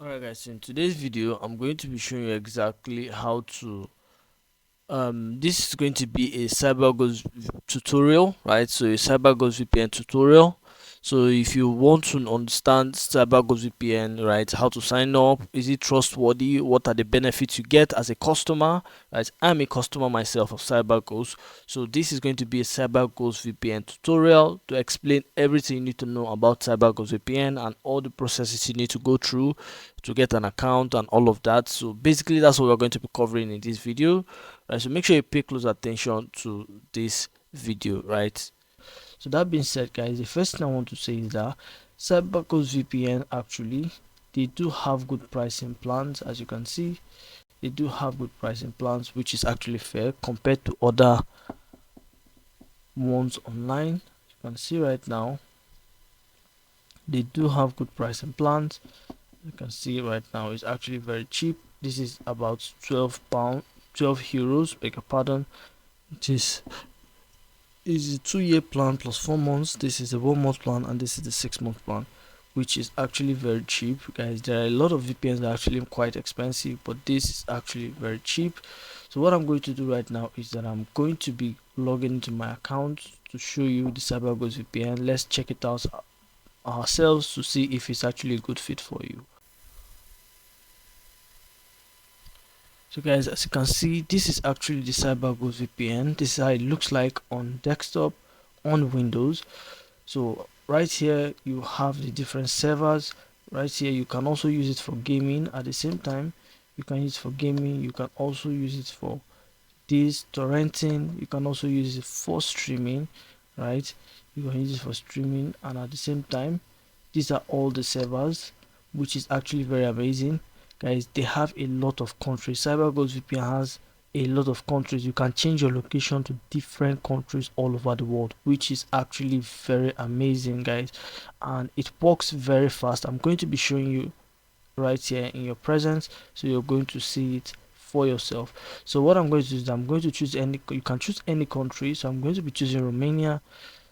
Alright guys, so in today's video I'm going to be showing you exactly how to this is going to be a Cyberghost tutorial, right? So a Cyberghost VPN tutorial. So if you want to understand Cyberghost VPN, right, how to sign up, is it trustworthy, what are the benefits you get as a customer, right? I'm a customer myself of Cyberghost, so this is going to be a Cyberghost VPN tutorial to explain everything you need to know about Cyberghost VPN and all the processes you need to go through to get an account and all of that. So basically that's what we're going to be covering in this video, right? So make sure you pay close attention to this video, right? So that being said guys, the first thing I want to say is that Cyberghost VPN actually, they do have good pricing plans. As you can see, they do have good pricing plans, which is actually fair compared to other ones online. You can see right now they do have good pricing plans. You can see right now it's actually very cheap. This is about 12 pound 12 euros, beg your pardon. This is a 2-year plan plus 4 months. This is a 1-month plan, and this is the 6-month plan, which is actually very cheap guys. There are a lot of VPNs that are actually quite expensive, but this is actually very cheap. So what I'm going to do right now is that I'm going to be logging into my account to show you the Cyberghost VPN. Let's check it out ourselves to see if it's actually a good fit for you. So guys, as you can see, this is actually the Cyberghost VPN. This is how it looks like on desktop, on Windows. So right here you have the different servers. Right here you can also use it for gaming. At the same time, you can use it for gaming. You can also use it for this torrenting. You can also use it for streaming, right? You can use it for streaming, and at the same time, these are all the servers, which is actually very amazing guys. They have a lot of countries. Cyberghost VPN has a lot of countries. You can change your location to different countries all over the world, which is actually very amazing guys, and it works very fast. I'm going to be showing you right here in your presence, so you're going to see it for yourself. So what I'm going to do is I'm going to choose any, you can choose any country. So I'm going to be choosing Romania.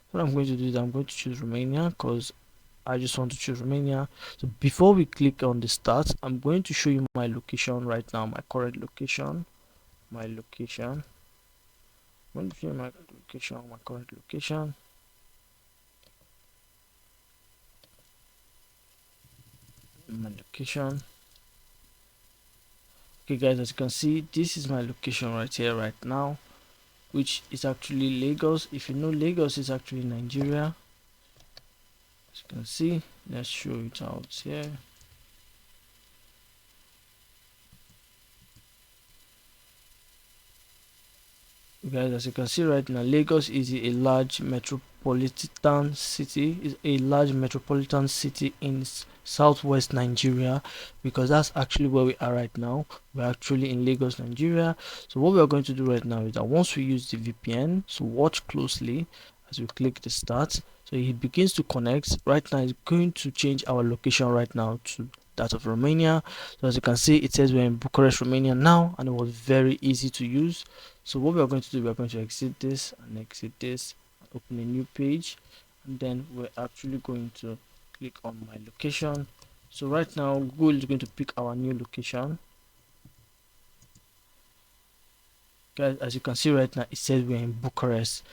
What I'm going to do is I'm going to choose Romania because I just want to choose Romania. So before we click on the start, I'm going to show you my location right now, my current location. I'm going to show you my location, my current location. My location. Okay guys, as you can see, this is my location right here right now, which is actually Lagos. If you know, Lagos is actually Nigeria. As you can see, let's show it out here. Guys, as you can see right now, Lagos is a large metropolitan city. Is a large metropolitan city in southwest Nigeria, because that's actually where we are right now. We're actually in Lagos, Nigeria. So what we are going to do right now is that once we use the VPN, so watch closely as we click the start. So it begins to connect. Right now it's going to change our location right now to that of Romania. So as you can see, it says we're in Bucharest, Romania now, and it was very easy to use. So what we are going to do, we are going to exit this and exit this, open a new page, and then we're actually going to click on my location. So right now Google is going to pick our new location. Guys, as you can see right now, it says we're in Bucharest,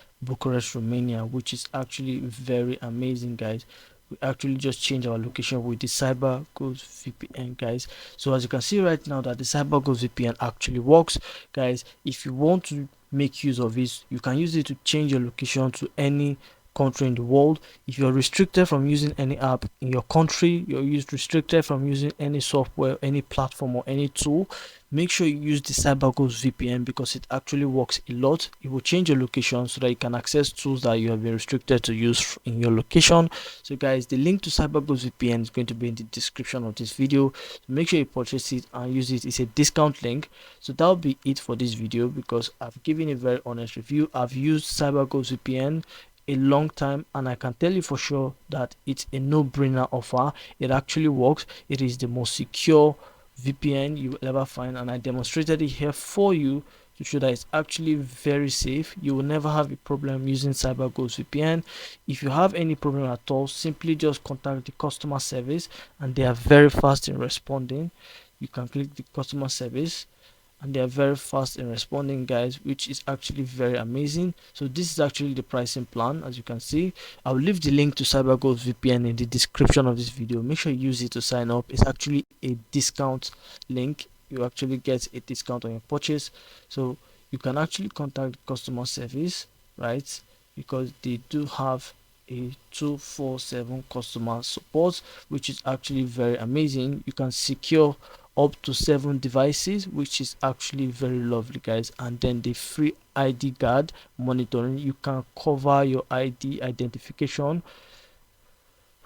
Romania, which is actually very amazing guys. We actually just change our location with the Cyberghost VPN guys. So as you can see right now that the Cyberghost VPN actually works guys. If you want to make use of it, you can use it to change your location to any country in the world. If you're restricted from using any app in your country, you're restricted from using any software, any platform, or any tool, make sure you use the Cyberghost VPN because it actually works a lot. It will change your location so that you can access tools that you have been restricted to use in your location. So guys, the link to Cyberghost VPN is going to be in the description of this video. So make sure you purchase it and use it. It's a discount link. So that'll be it for this video because I've given a very honest review. I've used Cyberghost VPN a long time, and I can tell you for sure that it's a no-brainer offer. It actually works. It is the most secure VPN you will ever find, and I demonstrated it here for you to show that it's actually very safe. You will never have a problem using Cyberghost VPN. If you have any problem at all, simply just contact the customer service, and they are very fast in responding. You can click the customer service, and they are very fast in responding, guys, which is actually very amazing. So this is actually the pricing plan. As you can see, I'll leave the link to Cyberghost VPN in the description of this video. Make sure you use it to sign up. It's actually a discount link. You actually get a discount on your purchase, so you can actually contact customer service, right? Because they do have a 247 customer support, which is actually very amazing. You can secure up to 7 devices, which is actually very lovely, guys. And then the free ID guard monitoring, you can cover your ID identification,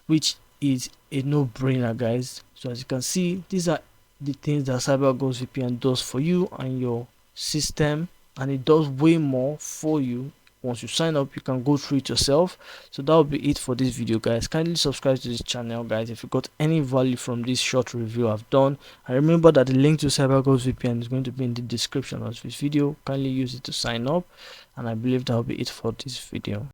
which is a no-brainer, guys. So as you can see, these are the things that Cyberghost VPN does for you and your system, and it does way more for you. Once you sign up, you can go through it yourself. So that will be it for this video, guys. Kindly subscribe to this channel, guys, if you got any value from this short review I've done. And remember that the link to Cyberghost VPN is going to be in the description of this video. Kindly use it to sign up, and I believe that will be it for this video.